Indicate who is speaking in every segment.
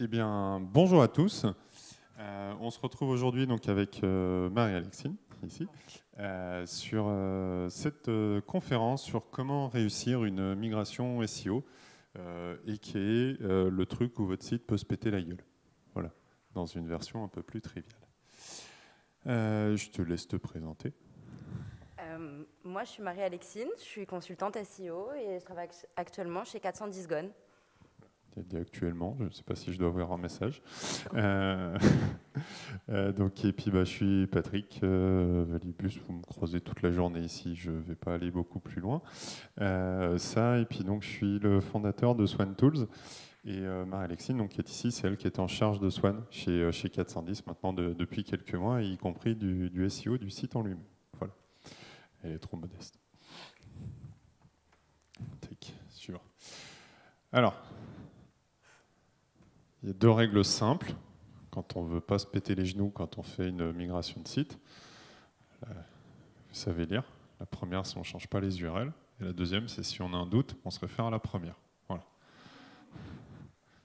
Speaker 1: Eh bien, bonjour à tous. On se retrouve aujourd'hui donc avec Marie-Alexine, ici, sur cette conférence sur comment réussir une migration SEO et qui est le truc où votre site peut se péter la gueule. Voilà, dans une version un peu plus triviale. Je te laisse te présenter.
Speaker 2: Moi, je suis Marie-Alexine, je suis consultante SEO et je travaille actuellement chez 410 Gone.
Speaker 1: Tu as dit actuellement, je ne sais pas si je dois avoir un message. Et puis je suis Patrick Valibus, vous me croisez toute la journée ici, je ne vais pas aller beaucoup plus loin. Et puis donc je suis le fondateur de Swan Tools. Et Marie-Alexine, donc, qui est ici, c'est elle qui est en charge de Swan chez 410 maintenant depuis quelques mois, y compris du SEO du site en lui-même. Voilà. Elle est trop modeste. Tac, suivant. Alors, il y a deux règles simples quand on ne veut pas se péter les genoux quand on fait une migration de site. Vous savez lire. La première, c'est on ne change pas les URL. Et la deuxième, c'est si on a un doute, on se réfère à la première. Voilà.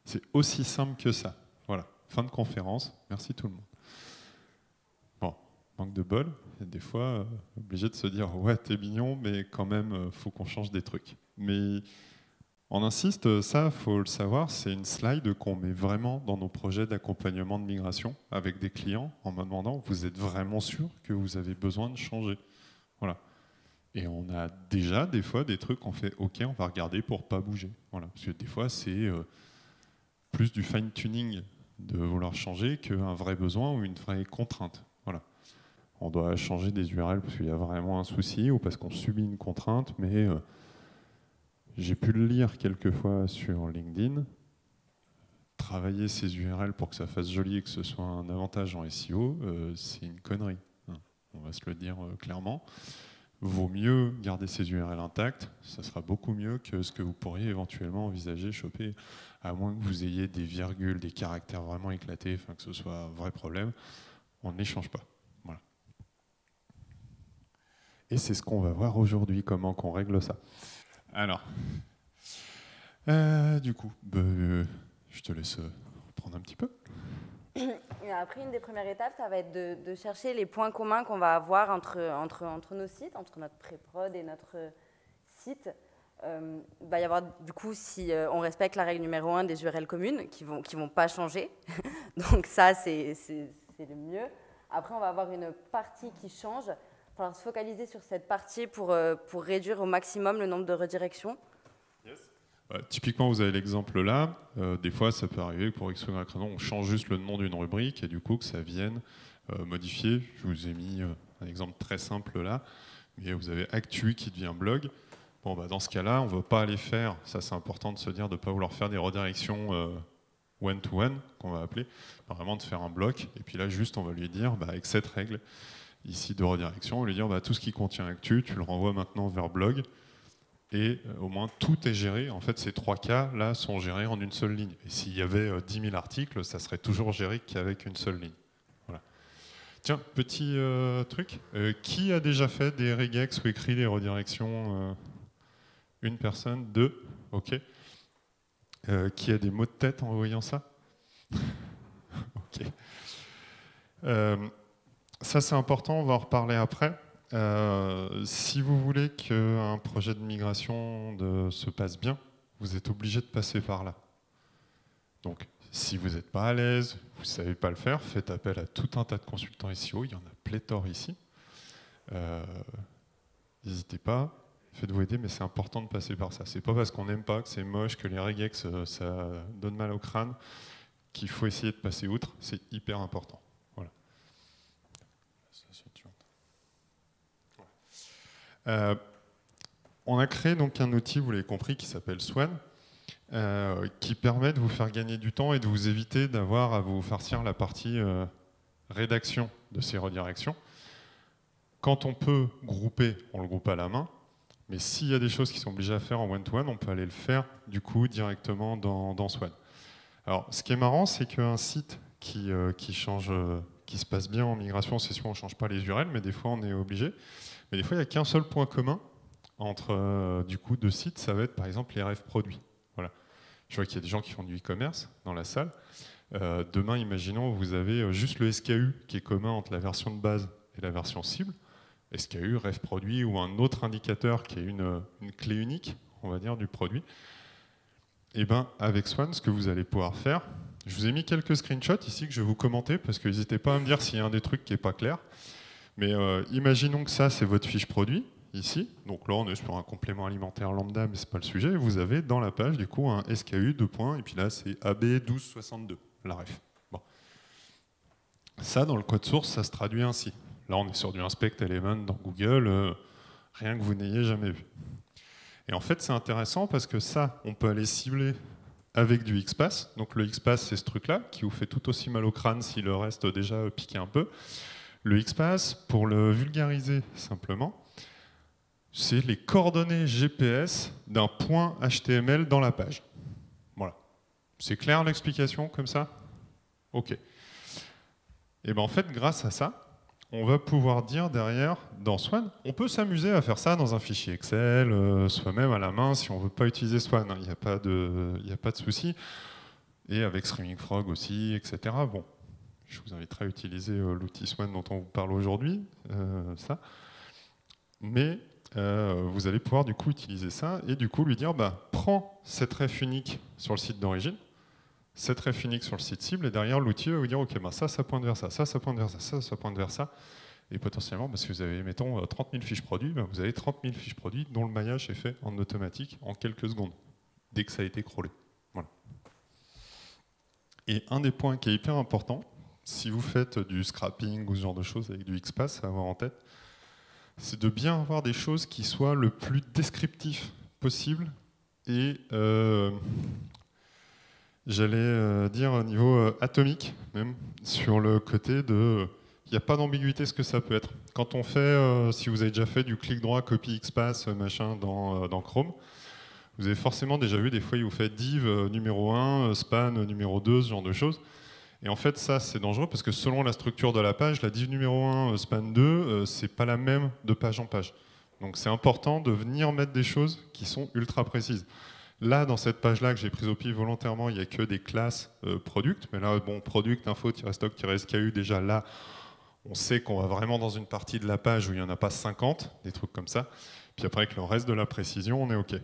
Speaker 1: C'est aussi simple que ça. Voilà. Fin de conférence. Merci tout le monde. Bon, manque de bol. Il y a des fois, obligé de se dire ouais, t'es mignon, mais quand même, faut qu'on change des trucs. Mais on insiste, ça, faut le savoir, c'est une slide qu'on met vraiment dans nos projets d'accompagnement de migration avec des clients en me demandant vous êtes vraiment sûr que vous avez besoin de changer. Voilà. Et on a déjà des fois des trucs qu'on fait ok, on va regarder pour pas bouger. Voilà. Parce que des fois, c'est plus du fine-tuning de vouloir changer qu'un vrai besoin ou une vraie contrainte. Voilà. On doit changer des URL parce qu'il y a vraiment un souci ou parce qu'on subit une contrainte, mais j'ai pu le lire quelques fois sur LinkedIn. Travailler ces URL pour que ça fasse joli et que ce soit un avantage en SEO, c'est une connerie. On va se le dire clairement. Vaut mieux garder ces URL intactes, ça sera beaucoup mieux que ce que vous pourriez éventuellement envisager, choper, à moins que vous ayez des virgules, des caractères vraiment éclatés, enfin que ce soit un vrai problème, on ne les change pas. Voilà. Et c'est ce qu'on va voir aujourd'hui, comment qu'on règle ça. Alors, du coup, je te laisse reprendre un petit peu.
Speaker 2: Et après, une des premières étapes, ça va être de chercher les points communs qu'on va avoir entre nos sites, entre notre pré-prod et notre site. Il va y avoir, du coup, si on respecte la règle numéro 1 des URL communes, qui vont pas changer. Donc ça, c'est le mieux. Après, on va avoir une partie qui change. Il va falloir se focaliser sur cette partie pour réduire au maximum le nombre de redirections.
Speaker 1: Typiquement, vous avez l'exemple là. Des fois, ça peut arriver que pour X ou Y raison, on change juste le nom d'une rubrique et du coup que ça vienne modifier. Je vous ai mis un exemple très simple là. Mais vous avez Actu qui devient blog. Bon, dans ce cas-là, on ne va pas aller faire, ça c'est important de se dire, de ne pas vouloir faire des redirections one-to-one, qu'on va appeler, vraiment de faire un bloc. Et puis là, juste, on va lui dire, avec cette règle ici de redirection, on va lui dire, tout ce qui contient Actu, tu le renvoies maintenant vers blog. Et au moins tout est géré. En fait, ces trois cas là sont gérés en une seule ligne. Et s'il y avait 10 000 articles, ça serait toujours géré qu'avec une seule ligne. Voilà. Tiens, petit truc. Qui a déjà fait des regex ou écrit des redirections Une personne, deux. Ok. Qui a des mots de tête en voyant ça? Ok. Ça, c'est important. On va en reparler après. Si vous voulez qu'un projet de migration se passe bien, vous êtes obligé de passer par là. Donc, si vous n'êtes pas à l'aise, vous ne savez pas le faire, faites appel à tout un tas de consultants SEO, il y en a pléthore ici. N'hésitez pas, faites-vous aider, mais c'est important de passer par ça. C'est pas parce qu'on n'aime pas, que c'est moche, que les regex, ça donne mal au crâne, qu'il faut essayer de passer outre, c'est hyper important. Voilà. On a créé donc un outil, vous l'avez compris, qui s'appelle Swan, qui permet de vous faire gagner du temps et de vous éviter d'avoir à vous farcir la partie rédaction de ces redirections. Quand on peut grouper, on le groupe à la main, mais s'il y a des choses qui sont obligées à faire en one-to-one, on peut aller le faire du coup directement dans Swan. Alors, ce qui est marrant, c'est qu'un site qui change, qui se passe bien en migration, c'est soit on ne change pas les URL, mais des fois on est obligé. Mais des fois, il n'y a qu'un seul point commun entre du coup deux sites, ça va être par exemple les ref produits. Voilà. Je vois qu'il y a des gens qui font du e-commerce dans la salle. Demain, imaginons, vous avez juste le SKU qui est commun entre la version de base et la version cible. SKU, ref produit ou un autre indicateur qui est une clé unique, on va dire, du produit. Et bien, avec Swann, ce que vous allez pouvoir faire, je vous ai mis quelques screenshots ici que je vais vous commenter parce que n'hésitez pas à me dire s'il y a un des trucs qui n'est pas clair. Mais imaginons que ça, c'est votre fiche produit, ici. Donc là, on est sur un complément alimentaire lambda, mais ce n'est pas le sujet. Vous avez dans la page, du coup, un SKU, 2 points, et puis là, c'est AB1262, la ref. Bon. Ça, dans le code source, ça se traduit ainsi. Là, on est sur du inspect element dans Google, rien que vous n'ayez jamais vu. Et en fait, c'est intéressant parce que ça, on peut aller cibler avec du XPath. Donc le XPath, c'est ce truc-là, qui vous fait tout aussi mal au crâne si le reste déjà piqué un peu. Le XPath, pour le vulgariser simplement, c'est les coordonnées GPS d'un point HTML dans la page. Voilà. C'est clair l'explication comme ça? OK. Et bien en fait, grâce à ça, on va pouvoir dire derrière, dans Swann, on peut s'amuser à faire ça dans un fichier Excel, soi-même à la main, si on ne veut pas utiliser Swann, il n'y a pas de souci. Et avec Screaming Frog aussi, etc. Bon, je vous inviterai à utiliser l'outil Swann dont on vous parle aujourd'hui, ça. Mais vous allez pouvoir du coup utiliser ça et du coup lui dire, bah, prends cette ref unique sur le site d'origine, cette ref unique sur le site cible, et derrière l'outil va vous dire, ok, ben ça pointe vers ça, ça pointe vers ça, ça pointe vers ça, et potentiellement, parce que vous avez, mettons, 30 000 fiches produits, ben vous avez 30 000 fiches produits dont le maillage est fait en automatique en quelques secondes, dès que ça a été crawlé. Voilà. Et un des points qui est hyper important, si vous faites du scrapping ou ce genre de choses avec du XPath, à avoir en tête, c'est de bien avoir des choses qui soient le plus descriptif possible et j'allais dire au niveau atomique, même, sur le côté de... Il n'y a pas d'ambiguïté ce que ça peut être. Quand on fait, si vous avez déjà fait du clic droit, copy XPath, machin, dans Chrome, vous avez forcément déjà vu, des fois, il vous fait div numéro 1, span numéro 2, ce genre de choses. Et en fait, ça, c'est dangereux parce que selon la structure de la page, la div numéro 1, span 2, c'est pas la même de page en page. Donc c'est important de venir mettre des choses qui sont ultra précises. Là, dans cette page-là que j'ai prise au pif volontairement, il n'y a que des classes product. Mais là, bon, product, info-stock-sku, déjà là, on sait qu'on va vraiment dans une partie de la page où il n'y en a pas 50, des trucs comme ça. Puis après, avec le reste de la précision, on est OK.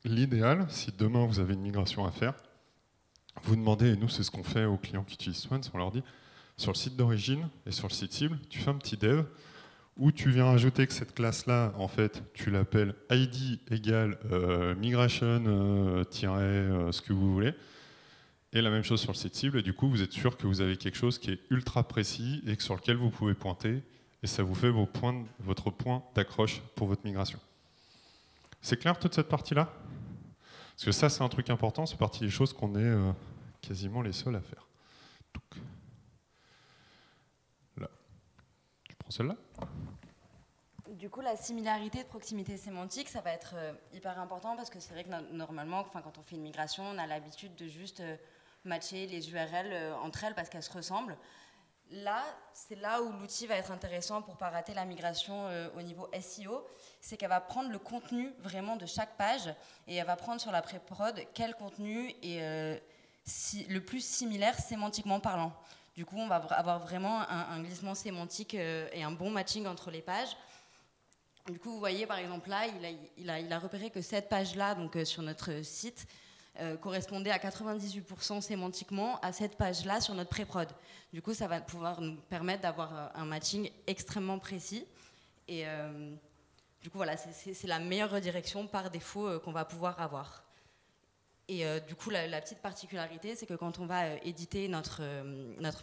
Speaker 1: L'idéal, si demain vous avez une migration à faire, vous demandez, et nous c'est ce qu'on fait aux clients qui utilisent Swann, on leur dit, sur le site d'origine et sur le site cible, tu fais un petit dev où tu viens rajouter que cette classe-là, en fait, tu l'appelles ID égale migration, ce que vous voulez, et la même chose sur le site cible, et du coup, vous êtes sûr que vous avez quelque chose qui est ultra précis et sur lequel vous pouvez pointer, et ça vous fait votre point d'accroche pour votre migration. C'est clair, toute cette partie-là? Parce que ça, c'est un truc important, c'est partie des choses qu'on est quasiment les seuls à faire. Donc, là. Tu prends celle-là?
Speaker 2: Du coup, la similarité de proximité sémantique, ça va être hyper important parce que c'est vrai que normalement, quand on fait une migration, on a l'habitude de juste matcher les URL entre elles parce qu'elles se ressemblent. Là, c'est là où l'outil va être intéressant pour ne pas rater la migration au niveau SEO, c'est qu'elle va prendre le contenu vraiment de chaque page et elle va prendre sur la pré-prod quel contenu est le plus similaire sémantiquement parlant. Du coup, on va avoir vraiment un glissement sémantique et un bon matching entre les pages. Du coup, vous voyez, par exemple, là, il a repéré que cette page-là, donc sur notre site, correspondait à 98% sémantiquement à cette page-là sur notre pré-prod. Du coup, ça va pouvoir nous permettre d'avoir un matching extrêmement précis. Et du coup, voilà, c'est la meilleure redirection par défaut qu'on va pouvoir avoir. Et du coup, la petite particularité, c'est que quand on va éditer notre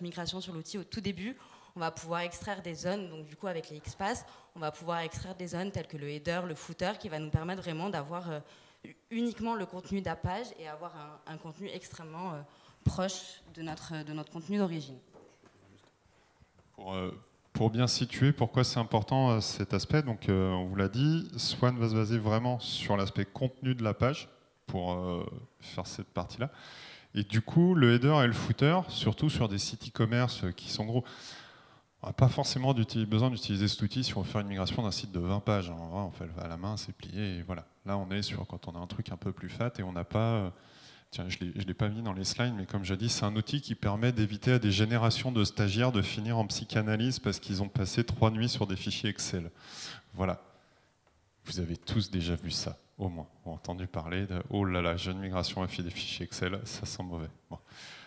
Speaker 2: migration sur l'outil au tout début, on va pouvoir extraire des zones, donc du coup avec les XPath, on va pouvoir extraire des zones telles que le header, le footer, qui va nous permettre vraiment d'avoir uniquement le contenu de la page et avoir un contenu extrêmement proche de notre contenu d'origine.
Speaker 1: Pour bien situer pourquoi c'est important cet aspect, donc on vous l'a dit, Swann va se baser vraiment sur l'aspect contenu de la page pour faire cette partie-là. Et du coup, le header et le footer, surtout sur des sites e-commerce qui sont gros, On n'a pas forcément besoin d'utiliser cet outil si on veut faire une migration d'un site de 20 pages. En vrai, on fait à la main, c'est plié, et voilà. Là, on est sur quand on a un truc un peu plus fat et on n'a pas... Tiens, je ne l'ai pas mis dans les slides, mais comme j'ai dit, c'est un outil qui permet d'éviter à des générations de stagiaires de finir en psychanalyse parce qu'ils ont passé 3 nuits sur des fichiers Excel. Voilà. Vous avez tous déjà vu ça, au moins. Ou entendu parler de « Oh là là, jeune migration a fait des fichiers Excel, ça sent mauvais. » Bon.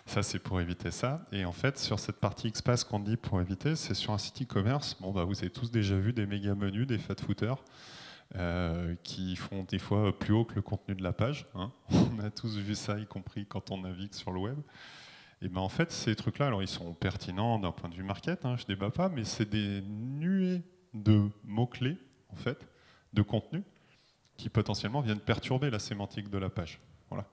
Speaker 1: Ça, c'est pour éviter ça. Et en fait, sur cette partie XPath qu'on dit pour éviter, c'est sur un site e-commerce. Bon, bah, vous avez tous déjà vu des méga menus, des fat footers. Qui font des fois plus haut que le contenu de la page. Hein. On a tous vu ça, y compris quand on navigue sur le web. Et ben en fait, ces trucs-là, alors ils sont pertinents d'un point de vue market, hein, je ne débat pas, mais c'est des nuées de mots-clés, en fait, de contenu, qui potentiellement viennent perturber la sémantique de la page. Voilà.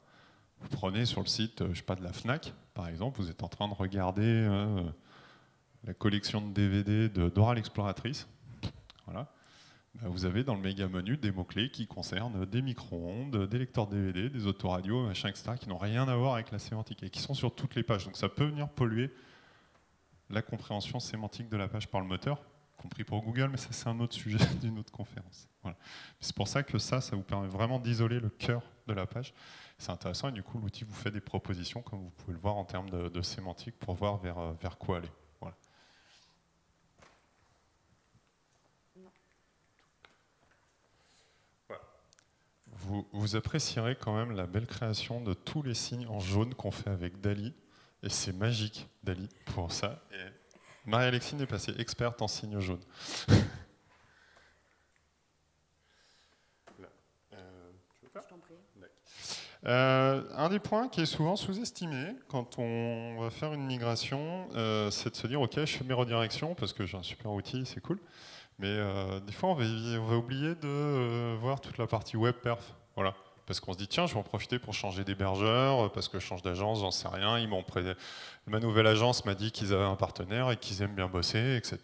Speaker 1: Vous prenez sur le site, je sais pas, de la Fnac, par exemple, vous êtes en train de regarder la collection de DVD de Dora l'Exploratrice. Voilà. Vous avez dans le méga menu des mots-clés qui concernent des micro-ondes, des lecteurs DVD, des autoradios, machin, etc., qui n'ont rien à voir avec la sémantique et qui sont sur toutes les pages. Donc ça peut venir polluer la compréhension sémantique de la page par le moteur, compris pour Google, mais ça c'est un autre sujet d'une autre conférence. Voilà. C'est pour ça que ça vous permet vraiment d'isoler le cœur de la page. C'est intéressant et du coup l'outil vous fait des propositions, comme vous pouvez le voir en termes de sémantique, pour voir vers quoi aller. Voilà. Vous apprécierez quand même la belle création de tous les signes en jaune qu'on fait avec Dali. Et c'est magique, Dali, pour ça. Et Marie-Alexine est passée experte en signes jaunes. Un des points qui est souvent sous-estimé quand on va faire une migration, c'est de se dire, OK, je fais mes redirections parce que j'ai un super outil, c'est cool. Mais des fois, on va oublier de voir toute la partie web perf. Voilà. Parce qu'on se dit, tiens, je vais en profiter pour changer d'hébergeur, parce que je change d'agence, j'en sais rien. Ma nouvelle agence m'a dit qu'ils avaient un partenaire et qu'ils aiment bien bosser, etc.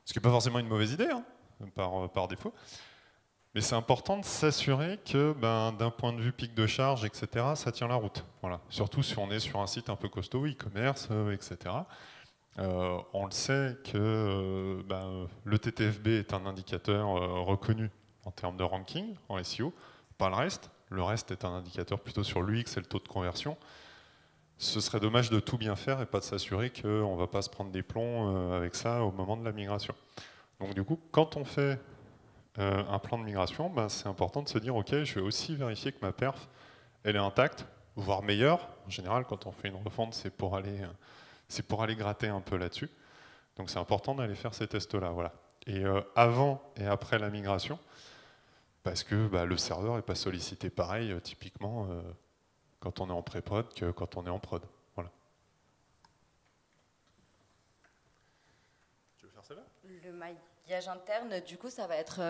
Speaker 1: Ce qui n'est pas forcément une mauvaise idée, hein, par défaut. Mais c'est important de s'assurer que, d'un point de vue pic de charge, etc., ça tient la route. Voilà. Surtout si on est sur un site un peu costaud, e-commerce, etc. On le sait que le TTFB est un indicateur reconnu en termes de ranking en SEO, pas le reste. Le reste est un indicateur plutôt sur l'UX et le taux de conversion. Ce serait dommage de tout bien faire et pas de s'assurer qu'on ne va pas se prendre des plombs avec ça au moment de la migration. Donc du coup, quand on fait un plan de migration, c'est important de se dire, ok, je vais aussi vérifier que ma perf, elle est intacte, voire meilleure. En général, quand on fait une refonte, c'est pour aller gratter un peu là-dessus. Donc c'est important d'aller faire ces tests-là. Voilà. Et avant et après la migration, parce que le serveur n'est pas sollicité pareil, typiquement, quand on est en pré-prod que quand on est en prod. Voilà. Tu veux faire celle-là ?
Speaker 2: Le maillage interne, du coup, ça va être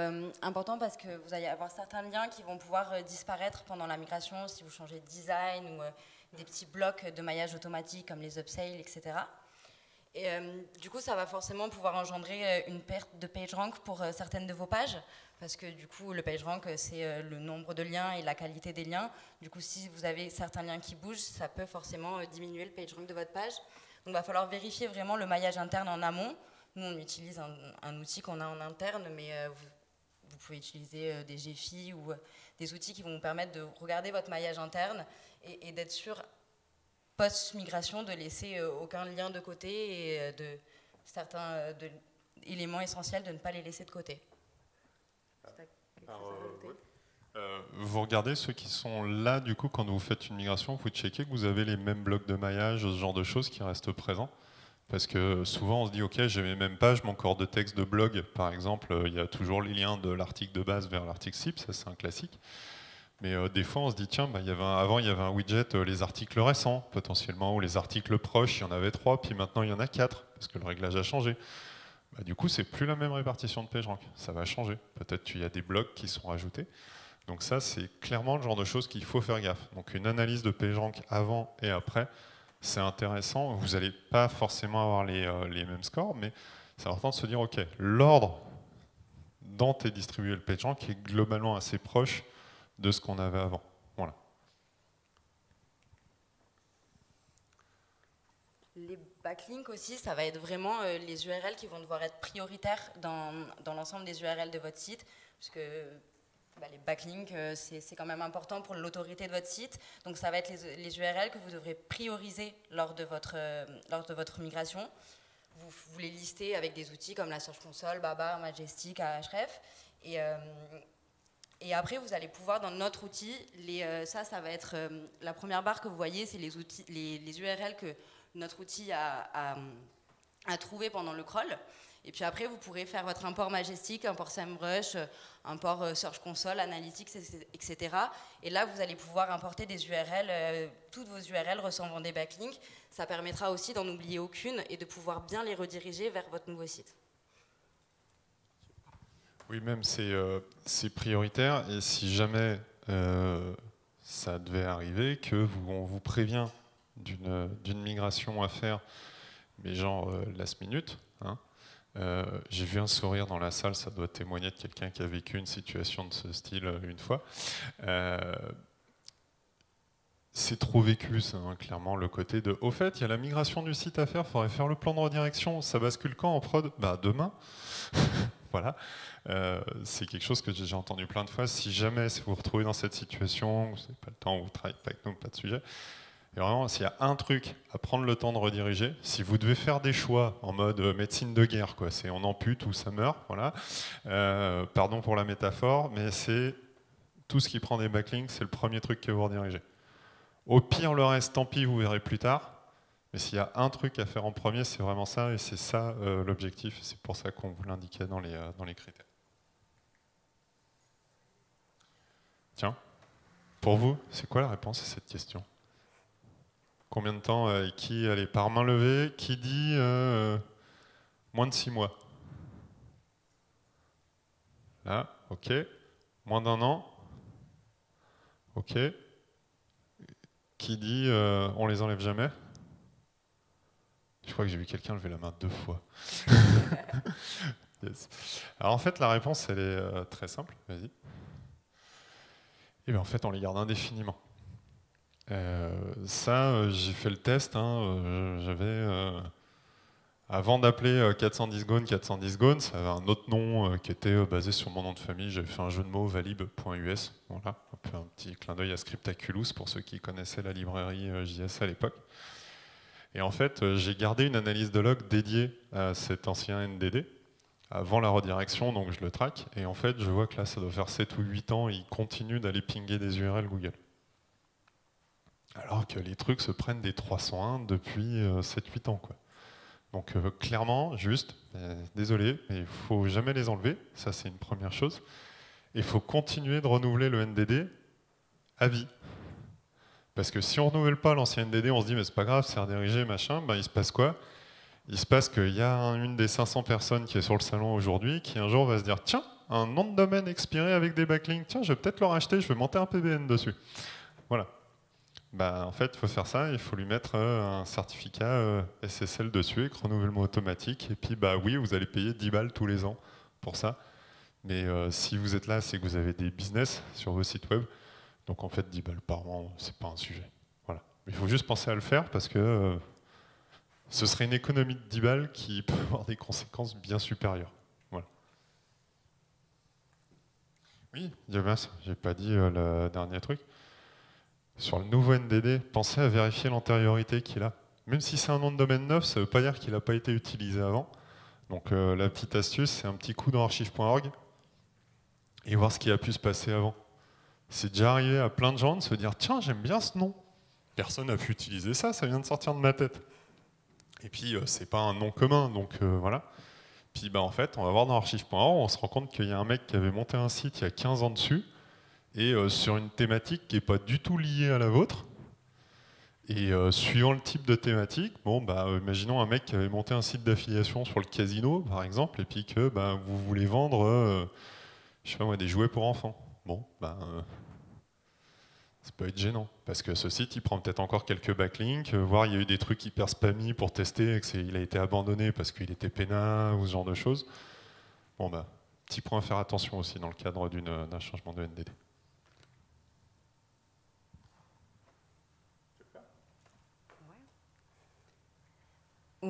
Speaker 2: important parce que vous allez avoir certains liens qui vont pouvoir disparaître pendant la migration si vous changez de design ou des petits blocs de maillage automatique comme les upsales, etc. Et du coup, ça va forcément pouvoir engendrer une perte de PageRank pour certaines de vos pages, parce que du coup, le PageRank, c'est le nombre de liens et la qualité des liens. Du coup, si vous avez certains liens qui bougent, ça peut forcément diminuer le PageRank de votre page. Donc, il va falloir vérifier vraiment le maillage interne en amont. Nous, on utilise un outil qu'on a en interne, mais vous pouvez utiliser des GFI ou des outils qui vont vous permettre de regarder votre maillage interne et d'être sûr, post-migration, de laisser aucun lien de côté et de certains éléments essentiels de ne pas les laisser de côté.
Speaker 1: Vous regardez ceux qui sont là, du coup, quand vous faites une migration, vous checkez que vous avez les mêmes blocs de maillage, ce genre de choses qui restent présents. Parce que souvent on se dit, ok, j'ai mes mêmes pages, mon corps de texte de blog, par exemple, il y a toujours les liens de l'article de base vers l'article SIP, ça c'est un classique. Mais des fois on se dit, tiens, avant il y avait un widget, les articles récents, potentiellement, ou les articles proches, il y en avait 3, puis maintenant il y en a 4, parce que le réglage a changé. Du coup, c'est plus la même répartition de PageRank, ça va changer. Peut-être qu'il y a des blocs qui sont rajoutés. Donc ça, c'est clairement le genre de choses qu'il faut faire gaffe. Donc une analyse de PageRank avant et après, c'est intéressant. Vous n'allez pas forcément avoir les mêmes scores, mais c'est important de se dire, ok, l'ordre dont est distribué le PageRank est globalement assez proche de ce qu'on avait avant. Voilà.
Speaker 2: Les backlinks aussi, ça va être vraiment les URL qui vont devoir être prioritaires dans l'ensemble des URL de votre site, puisque les backlinks, c'est quand même important pour l'autorité de votre site. Donc ça va être les URL que vous devrez prioriser lors de votre migration. Vous les listez avec des outils comme la Search Console, Baba, Majestic, Ahref. Et après, vous allez pouvoir, dans notre outil, ça va être la première barre que vous voyez, c'est les URL que notre outil a trouvé pendant le crawl. Et puis après, vous pourrez faire votre import Majestic, import SEMrush, import Search Console, Analytics, etc. Et là, vous allez pouvoir importer des URL, toutes vos URL ressemblant des backlinks. Ça permettra aussi d'en oublier aucune et de pouvoir bien les rediriger vers votre nouveau site.
Speaker 1: Oui, même c'est prioritaire. Et si jamais ça devait arriver, on vous prévient d'une migration à faire, mais genre last minute, hein, j'ai vu un sourire dans la salle, ça doit témoigner de quelqu'un qui a vécu une situation de ce style une fois. C'est trop vécu, ça, hein, clairement, le côté de « Au fait, il y a la migration du site à faire, il faudrait faire le plan de redirection, ça bascule quand en prod ?» Bah demain. Voilà. C'est quelque chose que j'ai déjà entendu plein de fois. Si jamais vous vous retrouvez dans cette situation, vous n'avez pas le temps, vous travaillez pas avec nous, pas de sujet. Et vraiment, s'il y a un truc à prendre le temps de rediriger, si vous devez faire des choix en mode médecine de guerre, quoi, c'est on ampute ou ça meurt, voilà. Pardon pour la métaphore, mais c'est tout ce qui prend des backlinks, c'est le premier truc que vous redirigez. Au pire, le reste, tant pis, vous verrez plus tard. Mais s'il y a un truc à faire en premier, c'est vraiment ça, et c'est ça l'objectif. C'est pour ça qu'on vous l'indiquait dans les critères. Tiens, pour vous, c'est quoi la réponse à cette question? Combien de temps et qui, allez, par main levée, qui dit moins de 6 mois? Là, ok. Moins d'1 an? Ok. Qui dit on les enlève jamais? Je crois que j'ai vu quelqu'un lever la main 2 fois. Yes. Alors en fait, la réponse, elle est très simple. Vas-y. Et bien en fait, on les garde indéfiniment. J'ai fait le test. Hein, avant d'appeler 410 Gone, ça avait un autre nom qui était basé sur mon nom de famille. J'avais fait un jeu de mots, valib.us. Voilà, un petit clin d'œil à Scriptaculous pour ceux qui connaissaient la librairie JS à l'époque. Et en fait, j'ai gardé une analyse de log dédiée à cet ancien NDD avant la redirection, donc je le traque. Et en fait, je vois que là, ça doit faire 7 ou 8 ans, il continue d'aller pinguer des URL Google. Alors que les trucs se prennent des 301 depuis 7-8 ans, quoi. Donc clairement, juste, désolé, mais il ne faut jamais les enlever, ça c'est une première chose. Et il faut continuer de renouveler le NDD à vie. Parce que si on ne renouvelle pas l'ancien NDD, on se dit mais c'est pas grave, c'est redirigé, machin, ben, il se passe quoi? Il se passe qu'il y a une des 500 personnes qui est sur le salon aujourd'hui qui un jour va se dire tiens, un nom de domaine expiré avec des backlinks, tiens, je vais peut-être le racheter, je vais monter un PBN dessus. Voilà. Ben, en fait, il faut faire ça, il faut lui mettre un certificat SSL dessus, avec renouvellement automatique, et puis bah oui, vous allez payer 10 balles tous les ans pour ça. Mais si vous êtes là, c'est que vous avez des business sur vos sites web. Donc en fait, 10 balles par an, c'est pas un sujet. Voilà. Mais il faut juste penser à le faire parce que ce serait une économie de 10 balles qui peut avoir des conséquences bien supérieures. Voilà. Oui, Diabas, j'ai pas dit le dernier truc. Sur le nouveau NDD, pensez à vérifier l'antériorité qu'il a. Même si c'est un nom de domaine neuf, ça ne veut pas dire qu'il n'a pas été utilisé avant. Donc la petite astuce, c'est un petit coup dans archive.org et voir ce qui a pu se passer avant. C'est déjà arrivé à plein de gens de se dire « Tiens, j'aime bien ce nom. Personne n'a pu utiliser ça, ça vient de sortir de ma tête. » Et puis, c'est pas un nom commun, donc voilà. Puis, en fait, on va voir dans archive.org, on se rend compte qu'il y a un mec qui avait monté un site il y a 15 ans dessus, et sur une thématique qui n'est pas du tout liée à la vôtre. Et suivant le type de thématique, imaginons un mec qui avait monté un site d'affiliation sur le casino, par exemple, et puis que vous voulez vendre je sais pas moi, des jouets pour enfants. Bon, ça peut être gênant, parce que ce site, il prend peut-être encore quelques backlinks, voire il y a eu des trucs hyper spammy pour tester, et qu'il a été abandonné parce qu'il était peinard, ou ce genre de choses. Bon, petit point à faire attention aussi dans le cadre d'un changement de NDD.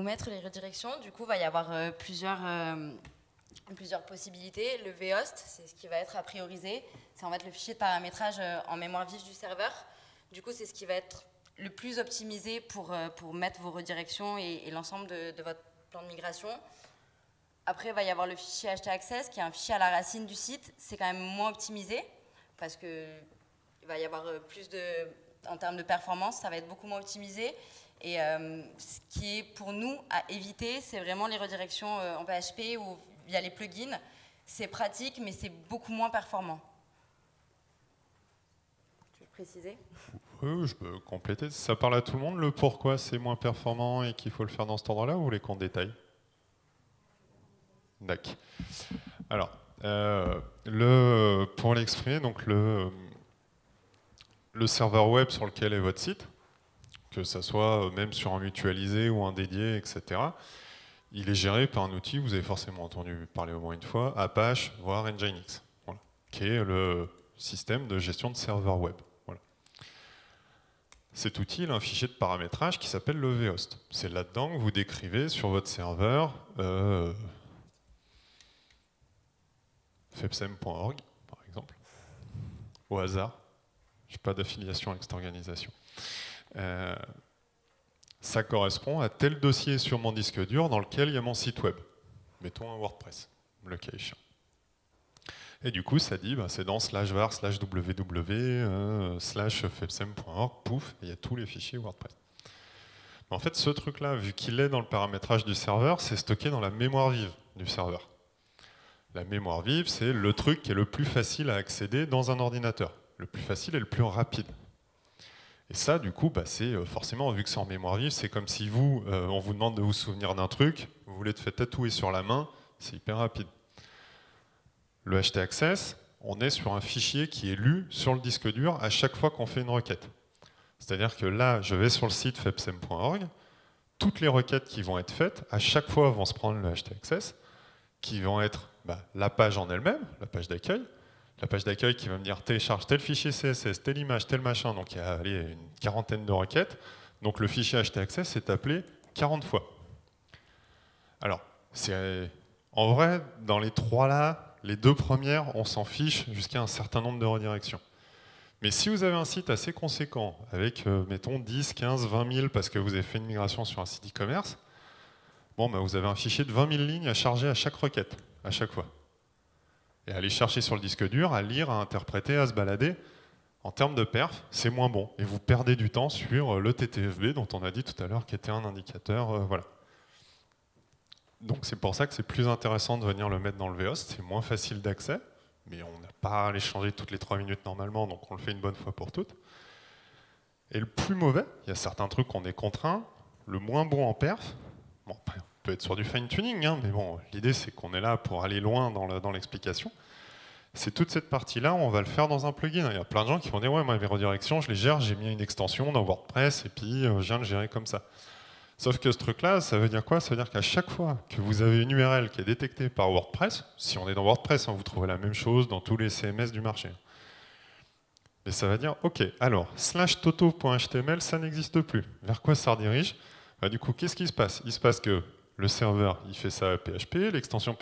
Speaker 2: où mettre les redirections. Du coup, il va y avoir plusieurs possibilités. Le vhost, c'est ce qui va être à prioriser. C'est en fait le fichier de paramétrage en mémoire vive du serveur. Du coup, c'est ce qui va être le plus optimisé pour mettre vos redirections et l'ensemble de votre plan de migration. Après, il va y avoir le fichier htaccess, qui est un fichier à la racine du site. C'est quand même moins optimisé, parce qu'il va y avoir en termes de performance, ça va être beaucoup moins optimisé. Et ce qui est pour nous à éviter, c'est vraiment les redirections en PHP ou via les plugins. C'est pratique, mais c'est beaucoup moins performant. Tu veux préciser ?
Speaker 1: Oui, je peux compléter. Ça parle à tout le monde, le pourquoi c'est moins performant et qu'il faut le faire dans cet ordre-là, ou vous voulez qu'on détaille ? D'accord. Alors, pour l'exprimer, donc le serveur web sur lequel est votre site, que ce soit même sur un mutualisé ou un dédié, etc., il est géré par un outil, vous avez forcément entendu parler au moins une fois, Apache, voire Nginx, voilà, qui est le système de gestion de serveur web. Voilà. Cet outil il a un fichier de paramétrage qui s'appelle le vhost. C'est là-dedans que vous décrivez sur votre serveur fepsem.org, par exemple, au hasard. Je n'ai pas d'affiliation avec cette organisation. Ça correspond à tel dossier sur mon disque dur dans lequel il y a mon site web. Mettons un WordPress, le cas échéant. Et du coup, ça dit, c'est dans /var /www /fepsem.org, pouf, il y a tous les fichiers WordPress. Mais en fait, ce truc-là, vu qu'il est dans le paramétrage du serveur, c'est stocké dans la mémoire vive du serveur. La mémoire vive, c'est le truc qui est le plus facile à accéder dans un ordinateur. Le plus facile et le plus rapide. Et ça, du coup, c'est forcément, vu que c'est en mémoire vive, c'est comme si on vous demande de vous souvenir d'un truc, vous voulez te faire tatouer sur la main, c'est hyper rapide. Le htaccess, on est sur un fichier qui est lu sur le disque dur à chaque fois qu'on fait une requête. C'est-à-dire que là, je vais sur le site fepsem.org, toutes les requêtes qui vont être faites, à chaque fois vont se prendre le htaccess, qui vont être la page en elle-même, la page d'accueil, qui va me dire télécharge tel fichier CSS, telle image, tel machin, donc il y a une quarantaine de requêtes, donc le fichier htaccess est appelé 40 fois. Alors, en vrai, dans les trois là, les deux premières, on s'en fiche jusqu'à un certain nombre de redirections. Mais si vous avez un site assez conséquent, avec, mettons, 10, 15, 20 000, parce que vous avez fait une migration sur un site e-commerce, vous avez un fichier de 20 000 lignes à charger à chaque requête, à chaque fois. Et à aller chercher sur le disque dur, à lire, à interpréter, à se balader, en termes de perf, c'est moins bon. Et vous perdez du temps sur le TTFB, dont on a dit tout à l'heure, qui était un indicateur. Voilà. Donc c'est pour ça que c'est plus intéressant de venir le mettre dans le vhost, c'est moins facile d'accès, mais on n'a pas à les changer toutes les 3 minutes normalement, donc on le fait une bonne fois pour toutes. Et le plus mauvais, il y a certains trucs qu'on est contraint, le moins bon en perf, on peut être sur du fine-tuning, mais bon, l'idée c'est qu'on est là pour aller loin dans l'explication. C'est toute cette partie-là, on va le faire dans un plugin. Il y a plein de gens qui vont dire, ouais, moi, mes redirections, je les gère, j'ai mis une extension dans WordPress, et puis je viens de gérer comme ça. Sauf que ce truc-là, ça veut dire quoi? Ça veut dire qu'à chaque fois que vous avez une URL qui est détectée par WordPress, si on est dans WordPress, vous trouvez la même chose dans tous les CMS du marché. Mais ça va dire, ok, alors, /toto.html, ça n'existe plus. Vers quoi ça redirige? Du coup, qu'est-ce qui se passe? Il se passe que le serveur, il fait ça à PHP, l'extension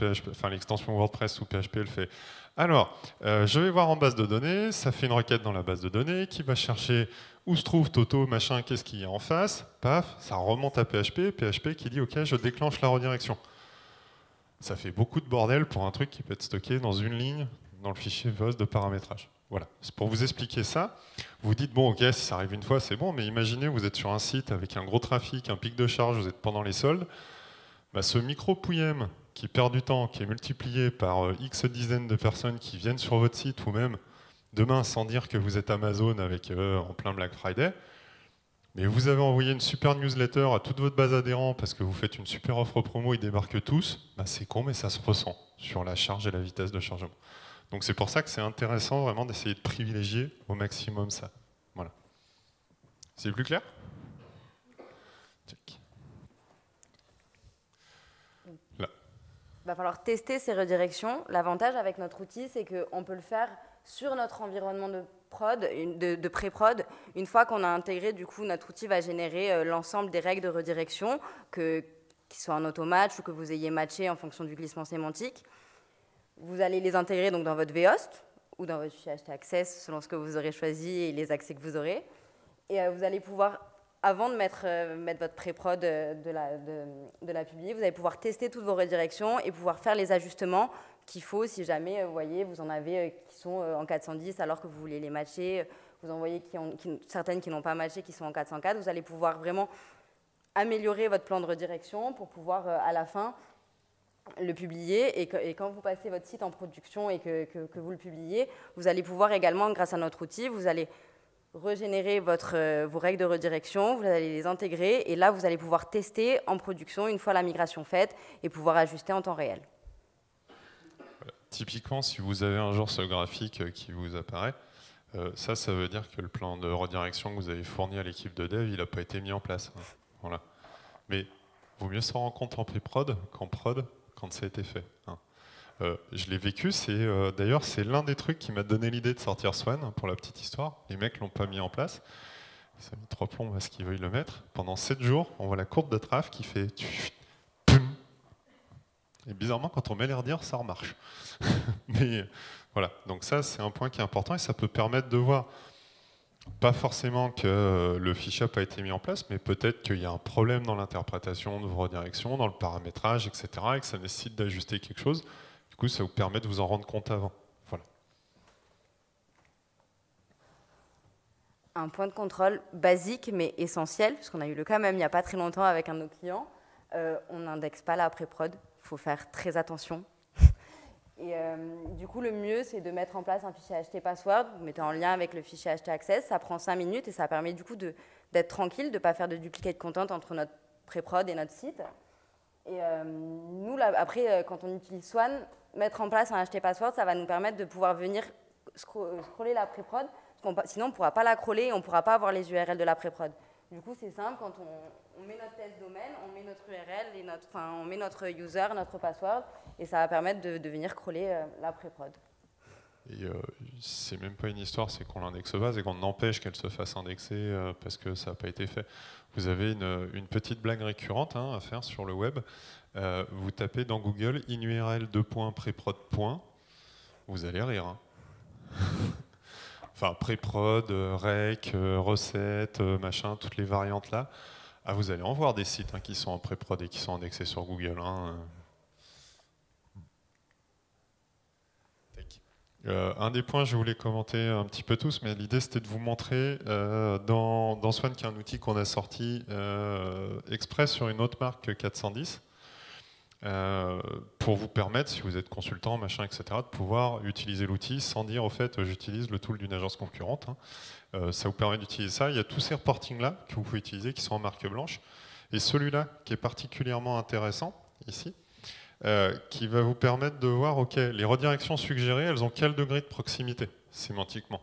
Speaker 1: WordPress sous PHP, elle fait. Alors, je vais voir en base de données, ça fait une requête dans la base de données qui va chercher où se trouve Toto, machin, qu'est-ce qu'il y a en face, paf, ça remonte à PHP, PHP qui dit ok, je déclenche la redirection. Ça fait beaucoup de bordel pour un truc qui peut être stocké dans une ligne dans le fichier VOS de paramétrage. Voilà, c'est pour vous expliquer ça. Vous dites, bon ok, si ça arrive une fois, c'est bon, mais imaginez, vous êtes sur un site avec un gros trafic, un pic de charge, vous êtes pendant les soldes, ce micro-pouillem qui perd du temps, qui est multiplié par X dizaines de personnes qui viennent sur votre site, ou même demain, sans dire que vous êtes Amazon avec en plein Black Friday, mais vous avez envoyé une super newsletter à toute votre base adhérents parce que vous faites une super offre promo, ils débarquent tous, c'est con, mais ça se ressent sur la charge et la vitesse de chargement. Donc c'est pour ça que c'est intéressant vraiment d'essayer de privilégier au maximum ça. Voilà. C'est plus clair? Check. Là.
Speaker 2: Il va falloir tester ces redirections. L'avantage avec notre outil, c'est qu'on peut le faire sur notre environnement de prod, de pré-prod. Une fois qu'on a intégré, du coup, notre outil va générer l'ensemble des règles de redirection qui soient en automatch ou que vous ayez matché en fonction du glissement sémantique. Vous allez les intégrer donc dans votre vhost ou dans votre fichier HT Access selon ce que vous aurez choisi et les accès que vous aurez. Et vous allez pouvoir, avant de mettre votre pré-prod de la publier, vous allez pouvoir tester toutes vos redirections et pouvoir faire les ajustements qu'il faut si jamais, vous voyez, vous en avez qui sont en 410 alors que vous voulez les matcher, vous en voyez certaines qui n'ont pas matché, qui sont en 404, vous allez pouvoir vraiment améliorer votre plan de redirection pour pouvoir, à la fin, le publier. Et quand vous passez votre site en production et que vous le publiez, vous allez pouvoir également, grâce à notre outil, vous allez régénérer vos règles de redirection, vous allez les intégrer, et là, vous allez pouvoir tester en production une fois la migration faite et pouvoir ajuster en temps réel.
Speaker 1: Typiquement, si vous avez un jour ce graphique qui vous apparaît, ça veut dire que le plan de redirection que vous avez fourni à l'équipe de dev, il n'a pas été mis en place. Voilà. Mais vaut mieux s'en rendre compte en pré-prod qu'en prod quand ça a été fait. Je l'ai vécu, d'ailleurs c'est l'un des trucs qui m'a donné l'idée de sortir Swan, pour la petite histoire. Les mecs ne l'ont pas mis en place. Ça a mis 3 plombs à ce qu'ils veuillent le mettre. Pendant 7 jours, on voit la courbe de traf qui fait... Et bizarrement, quand on met les redires, ça remarche. Mais voilà, donc ça c'est un point qui est important et ça peut permettre de voir, pas forcément que le fichier n'a pas été mis en place, mais peut-être qu'il y a un problème dans l'interprétation de vos redirections, dans le paramétrage, etc. et que ça nécessite d'ajuster quelque chose. Du coup, ça vous permet de vous en rendre compte avant. Voilà.
Speaker 2: Un point de contrôle basique mais essentiel, puisqu'on a eu le cas même il n'y a pas très longtemps avec un de nos clients, on n'indexe pas la pré-prod. Il faut faire très attention. Et du coup, le mieux, c'est de mettre en place un fichier HT password. Vous mettez en lien avec le fichier HT access. Ça prend 5 minutes et ça permet du coup d'être tranquille, de ne pas faire de duplicate content entre notre pré-prod et notre site. Et nous, là, après, quand on utilise Swan, mettre en place un HT password, ça va nous permettre de pouvoir venir scroller la pré-prod. Sinon, on ne pourra pas la crawler et on ne pourra pas avoir les URL de la pré-prod. Du coup, c'est simple, quand on met notre test domaine, on met notre URL, et on met notre user, notre password, et ça va permettre de venir crawler la pré-prod.
Speaker 1: Et c'est même pas une histoire, c'est qu'on l'indexe base et qu'on empêche qu'elle se fasse indexer parce que ça n'a pas été fait. Vous avez une petite blague récurrente à faire sur le web. Vous tapez dans Google inurl .preprod. Vous allez rire. Enfin, pré-prod, rec, recette, machin, toutes les variantes là. Ah, vous allez en voir des sites qui sont en pré-prod et qui sont indexés sur Google. Un des points, je voulais commenter un petit peu tous, mais l'idée c'était de vous montrer dans Swan, qui est un outil qu'on a sorti exprès sur une autre marque que 410. Pour vous permettre, si vous êtes consultant, machin, etc., de pouvoir utiliser l'outil sans dire au fait j'utilise le tool d'une agence concurrente. Ça vous permet d'utiliser ça. Il y a tous ces reportings-là que vous pouvez utiliser qui sont en marque blanche. Et celui-là qui est particulièrement intéressant, ici, qui va vous permettre de voir, ok, les redirections suggérées, elles ont quel degré de proximité sémantiquement.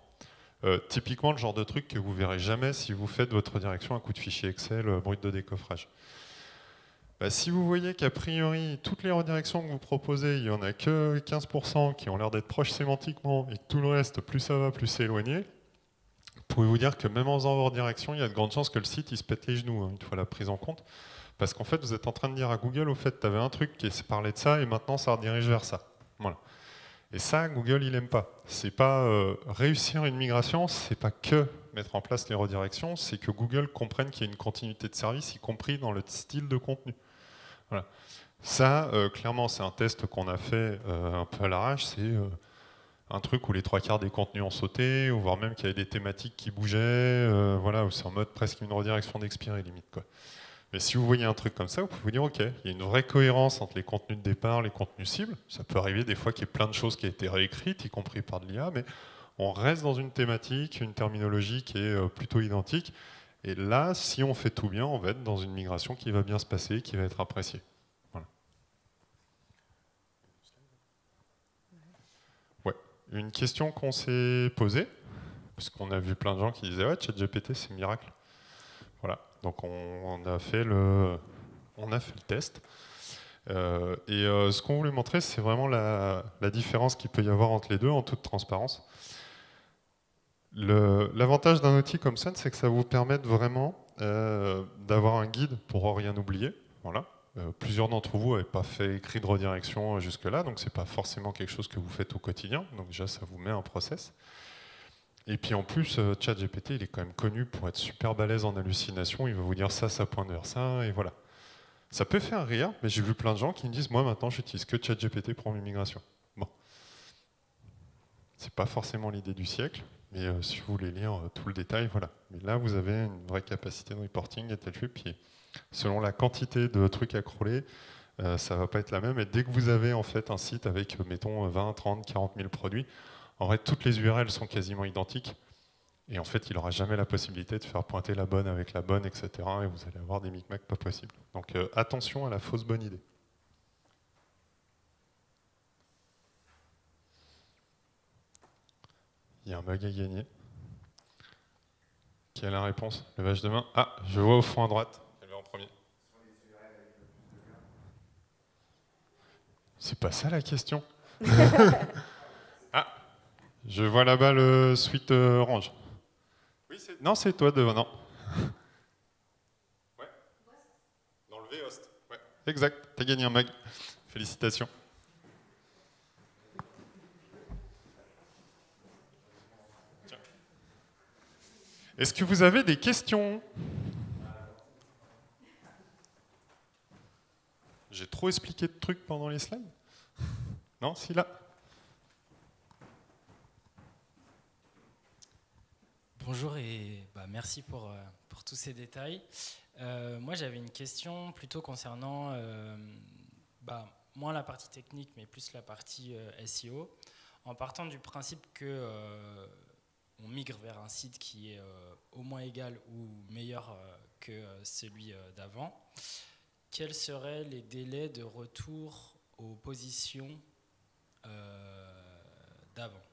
Speaker 1: Typiquement le genre de truc que vous verrez jamais si vous faites votre redirection un coup de fichier Excel brut de décoffrage. Si vous voyez qu'a priori, toutes les redirections que vous proposez, il n'y en a que 15% qui ont l'air d'être proches sémantiquement et que tout le reste, plus ça va, plus c'est éloigné, vous pouvez vous dire que même en faisant vos redirections, il y a de grandes chances que le site il se pète les genoux, une fois la prise en compte. Parce qu'en fait, vous êtes en train de dire à Google, au fait, tu avais un truc qui parlait de ça et maintenant ça redirige vers ça. Voilà. Et ça, Google, il n'aime pas. C'est pas réussir une migration, c'est pas que mettre en place les redirections, c'est que Google comprenne qu'il y a une continuité de service, y compris dans le style de contenu. Voilà. Ça, clairement, c'est un test qu'on a fait un peu à l'arrache. C'est un truc où les 3/4 des contenus ont sauté, ou voire même qu'il y avait des thématiques qui bougeaient, voilà, où c'est en mode presque une redirection d'expirer limite, quoi. Mais si vous voyez un truc comme ça, vous pouvez vous dire, ok, il y a une vraie cohérence entre les contenus de départ, les contenus cibles. Ça peut arriver des fois qu'il y ait plein de choses qui aient été réécrites, y compris par de l'IA, mais on reste dans une thématique, une terminologie qui est plutôt identique. Et là, si on fait tout bien, on va être dans une migration qui va bien se passer, qui va être appréciée. Voilà. Ouais. Une question qu'on s'est posée, parce qu'on a vu plein de gens qui disaient « Ouais, ChatGPT, c'est miracle ». Voilà. Donc on a fait le test. Ce qu'on voulait montrer, c'est vraiment la différence qu'il peut y avoir entre les deux, en toute transparence. L'avantage d'un outil comme ça, c'est que ça vous permet vraiment d'avoir un guide pour rien oublier. Voilà. Plusieurs d'entre vous n'avaient pas fait écrit de redirection jusque-là, donc ce n'est pas forcément quelque chose que vous faites au quotidien. Donc déjà, ça vous met un process. Et puis en plus, ChatGPT, il est quand même connu pour être super balèze en hallucination. Il va vous dire ça pointe vers ça, et voilà. Ça peut faire rire, mais j'ai vu plein de gens qui me disent, moi maintenant, j'utilise que ChatGPT pour mes migrations. Bon. C'est pas forcément l'idée du siècle, mais si vous voulez lire tout le détail, voilà. Mais là, vous avez une vraie capacité de reporting et tel fait, puis selon la quantité de trucs à crawler, ça va pas être la même. Et dès que vous avez en fait un site avec, mettons, 20, 30, 40 000 produits, en vrai, toutes les URL sont quasiment identiques. Et en fait, il n'aura jamais la possibilité de faire pointer la bonne avec la bonne, etc. Et vous allez avoir des micmacs pas possibles. Donc attention à la fausse bonne idée. Il y a un bug à gagner. Qui a la réponse? Levage de main. Ah, je vois au fond à droite. Elle va en premier. C'est pas ça la question. Ah, je vois là-bas le suite orange. Oui, non, c'est toi devant, non. Ouais. Dans le V-host. Ouais, exact. T'as gagné un mug. Félicitations. Tiens. Est-ce que vous avez des questions? J'ai trop expliqué de trucs pendant les slides? Non, si là.
Speaker 3: Bonjour et merci pour tous ces détails. Moi, j'avais une question plutôt concernant moins la partie technique, mais plus la partie SEO. En partant du principe que on migre vers un site qui est au moins égal ou meilleur que celui d'avant, quels seraient les délais de retour aux positions d'avant?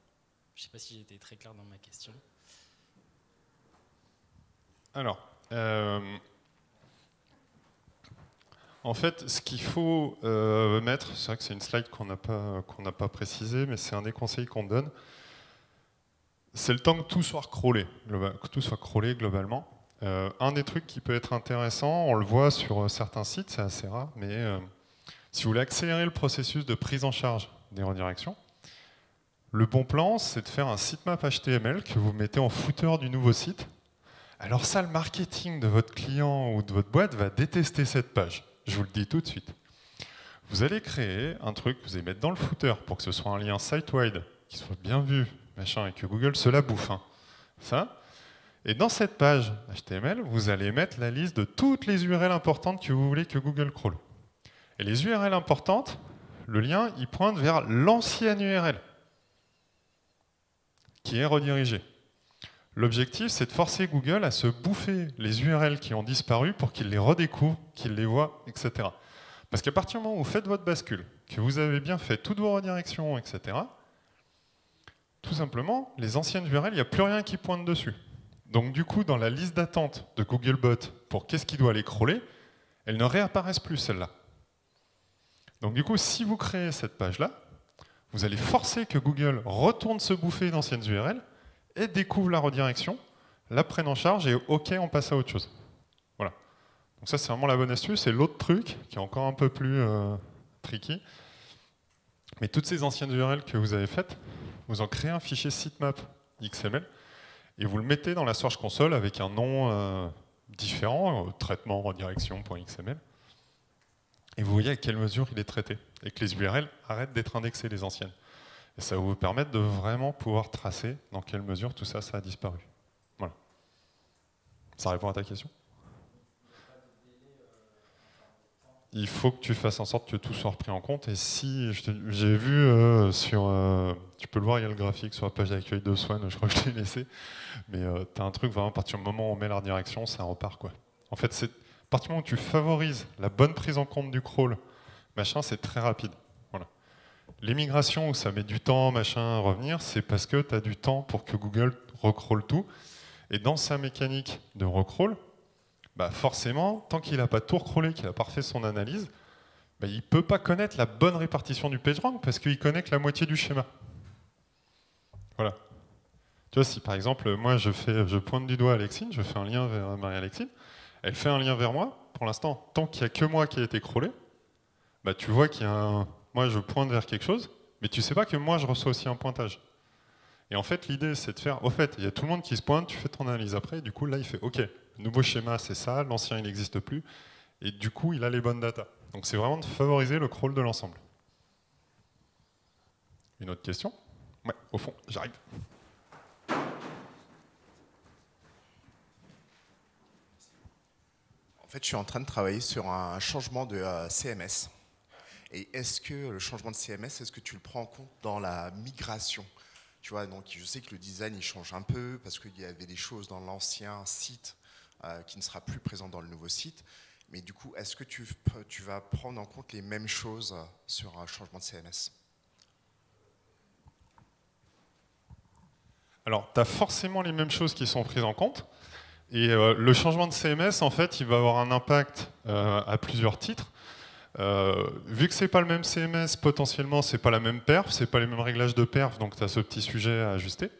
Speaker 3: Je ne sais pas si j'ai été très clair dans ma question.
Speaker 1: Alors, en fait, ce qu'il faut mettre, c'est vrai que c'est une slide qu'on n'a pas précisée, mais c'est un des conseils qu'on donne, c'est le temps que tout soit crawlé, globalement. Un des trucs qui peut être intéressant, on le voit sur certains sites, c'est assez rare, mais si vous voulez accélérer le processus de prise en charge des redirections, le bon plan, c'est de faire un sitemap HTML que vous mettez en footer du nouveau site. Alors ça, le marketing de votre client ou de votre boîte va détester cette page. Je vous le dis tout de suite. Vous allez créer un truc que vous allez mettre dans le footer pour que ce soit un lien site-wide, qui soit bien vu, machin, et que Google se la bouffe. Hein. Ça. Et dans cette page HTML, vous allez mettre la liste de toutes les URL importantes que vous voulez que Google crawl. Et les URL importantes, le lien, il pointe vers l'ancienne URL, qui est redirigée. L'objectif, c'est de forcer Google à se bouffer les URL qui ont disparu pour qu'il les redécouvre, qu'il les voit, etc. Parce qu'à partir du moment où vous faites votre bascule, que vous avez bien fait toutes vos redirections, etc., tout simplement, les anciennes URL, il n'y a plus rien qui pointe dessus. Donc du coup, dans la liste d'attente de Googlebot pour qu'est-ce qui doit aller crawler, elles ne réapparaissent plus, celles-là. Donc du coup, si vous créez cette page-là, vous allez forcer que Google retourne se bouffer d'anciennes URL et découvre la redirection, la prenne en charge et OK, on passe à autre chose. Voilà. Donc ça, c'est vraiment la bonne astuce. Et l'autre truc, qui est encore un peu plus tricky, mais toutes ces anciennes URL que vous avez faites, vous en créez un fichier sitemap XML et vous le mettez dans la Search Console avec un nom différent, traitement redirection.xml. Et vous voyez à quelle mesure il est traité. Et que les URL arrêtent d'être indexées, les anciennes. Et ça va vous permettre de vraiment pouvoir tracer dans quelle mesure tout ça, ça a disparu. Voilà. Ça répond à ta question? Il faut que tu fasses en sorte que tout soit repris en compte. Et si, j'ai vu tu peux le voir, il y a le graphique sur la page d'accueil de Swan, je crois que je l'ai laissé. Mais tu as un truc, vraiment, à partir du moment où on met la redirection, ça repart, quoi. En fait, c'est à partir du moment où tu favorises la bonne prise en compte du crawl, machin, c'est très rapide. Les migrations où ça met du temps, machin, à revenir, c'est parce que tu as du temps pour que Google recrawl tout. Et dans sa mécanique de recrawl, forcément, tant qu'il n'a pas tout recrawlé, qu'il n'a pas refait son analyse, il ne peut pas connaître la bonne répartition du PageRank parce qu'il connaît que la moitié du schéma. Voilà. Tu vois, si par exemple, moi je pointe du doigt Alexine, je fais un lien vers Marie-Alexine, Elle fait un lien vers moi. Pour l'instant, tant qu'il n'y a que moi qui a été crawlé, bah, tu vois qu'il y a un... Moi, je pointe vers quelque chose, mais tu ne sais pas que moi, je reçois aussi un pointage. Et en fait, l'idée, c'est de faire... Au fait, il y a tout le monde qui se pointe, tu fais ton analyse après, et du coup, là, il fait OK, le nouveau schéma, c'est ça, l'ancien, il n'existe plus, et du coup, il a les bonnes datas. Donc, c'est vraiment de favoriser le crawl de l'ensemble. Une autre question? Ouais, au fond, j'arrive.
Speaker 4: En fait, je suis en train de travailler sur un changement de CMS. Et est-ce que le changement de CMS, est-ce que tu le prends en compte dans la migration? Tu vois, donc je sais que le design, il change un peu parce qu'il y avait des choses dans l'ancien site qui ne sera plus présent dans le nouveau site. Mais du coup, est-ce que tu vas prendre en compte les mêmes choses sur un changement de CMS?
Speaker 1: Alors, tu as forcément les mêmes choses qui sont prises en compte. Et le changement de CMS, en fait, il va avoir un impact à plusieurs titres. Vu que c'est pas le même CMS, potentiellement, c'est pas la même perf, c'est pas les mêmes réglages de perf, donc tu as ce petit sujet à ajuster.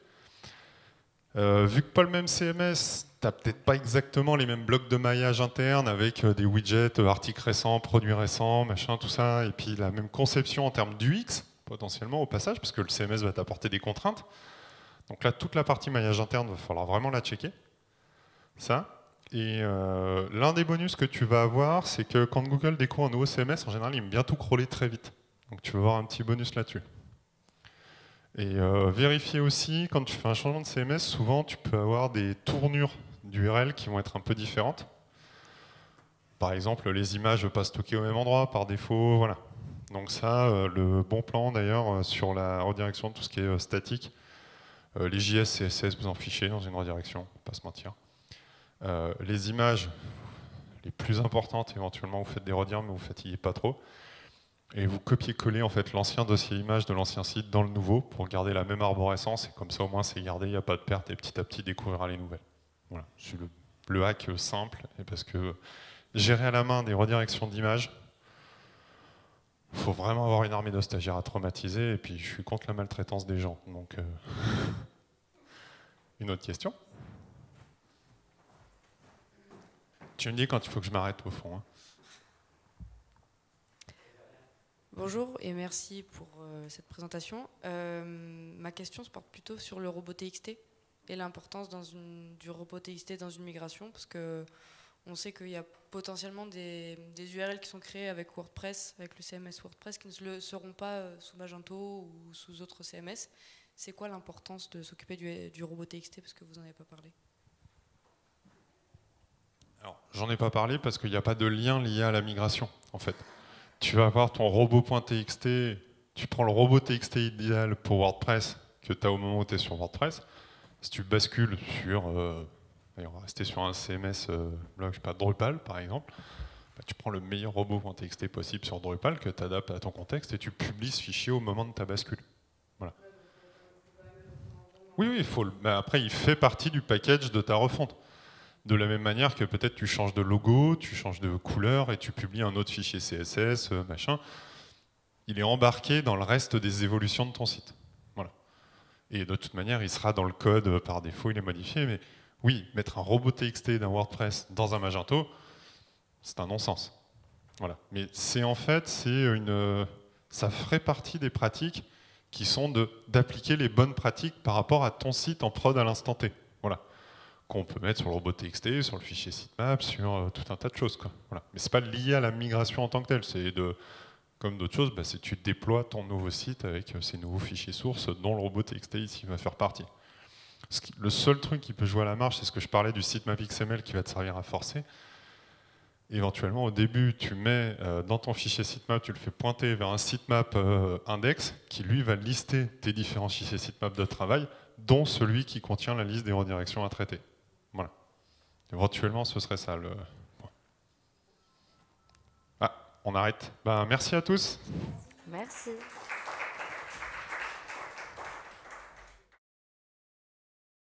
Speaker 1: Vu que pas le même CMS, tu n'as peut-être pas exactement les mêmes blocs de maillage interne avec des widgets, articles récents, produits récents, machin, tout ça, et puis la même conception en termes d'UX, potentiellement, au passage, parce que le CMS va t'apporter des contraintes. Donc là, toute la partie maillage interne, il va falloir vraiment la checker. Ça. Et l'un des bonus que tu vas avoir, c'est que quand Google découvre un nouveau CMS, en général, il aime bien tout crawler très vite. Donc tu vas avoir un petit bonus là-dessus. Et vérifier aussi, quand tu fais un changement de CMS, souvent tu peux avoir des tournures d'URL qui vont être un peu différentes. Par exemple, les images ne vont pas stocker au même endroit par défaut, voilà. Donc ça, le bon plan d'ailleurs sur la redirection de tout ce qui est statique, les JS, CSS, vous en fichez dans une redirection, pas se mentir. Les images les plus importantes, éventuellement vous faites des redires, mais vous ne fatiguez pas trop. Et vous copiez-collez en fait l'ancien dossier image de l'ancien site dans le nouveau pour garder la même arborescence, et comme ça au moins c'est gardé, il n'y a pas de perte, et petit à petit découvrira les nouvelles. Voilà, c'est le hack simple, et parce que gérer à la main des redirections d'images, il faut vraiment avoir une armée de stagiaires à traumatiser, et puis je suis contre la maltraitance des gens. Donc, une autre question? Tu me dis quand il faut que je m'arrête au fond. Hein.
Speaker 5: Bonjour et merci pour cette présentation. Ma question se porte plutôt sur le robot TXT et l'importance du robot TXT dans une migration, parce que on sait qu'il y a potentiellement des URL qui sont créées avec WordPress, avec le CMS WordPress, qui ne le seront pas sous Magento ou sous autres CMS. C'est quoi l'importance de s'occuper du robot TXT, parce que vous n'en avez pas parlé?
Speaker 1: Alors, j'en ai pas parlé parce qu'il n'y a pas de lien lié à la migration, en fait. Tu vas avoir ton robot.txt, tu prends le robot TXT idéal pour WordPress que tu as au moment où tu es sur WordPress. Si tu bascules sur, on va rester sur un CMS blog, je sais pas, Drupal par exemple, bah, tu prends le meilleur robot.txt possible sur Drupal que tu adaptes à ton contexte et tu publies ce fichier au moment de ta bascule. Voilà. Oui, il faut. Mais après, il fait partie du package de ta refonte. De la même manière que peut-être tu changes de logo, tu changes de couleur et tu publies un autre fichier CSS, machin. Il est embarqué dans le reste des évolutions de ton site. Voilà. Et de toute manière, il sera dans le code par défaut, il est modifié. Mais oui, mettre un robot TXT d'un WordPress dans un Magento, c'est un non-sens. Voilà. Mais c'est en fait, ça ferait partie des pratiques qui sont d'appliquer les bonnes pratiques par rapport à ton site en prod à l'instant T. Voilà. Qu'on peut mettre sur le robot TXT, sur le fichier sitemap, sur tout un tas de choses. Quoi. Voilà. Mais ce n'est pas lié à la migration en tant que telle. C'est comme d'autres choses, bah, c'est tu déploies ton nouveau site avec ces nouveaux fichiers sources dont le robot TXT ici va faire partie. Le seul truc qui peut jouer à la marge, c'est ce que je parlais du sitemap XML qui va te servir à forcer. Éventuellement, au début, tu mets dans ton fichier sitemap, tu le fais pointer vers un sitemap index qui, lui, va lister tes différents fichiers sitemap de travail, dont celui qui contient la liste des redirections à traiter. Voilà. Éventuellement, ce serait ça le point. Ah, on arrête. Ben, merci à tous.
Speaker 2: Merci.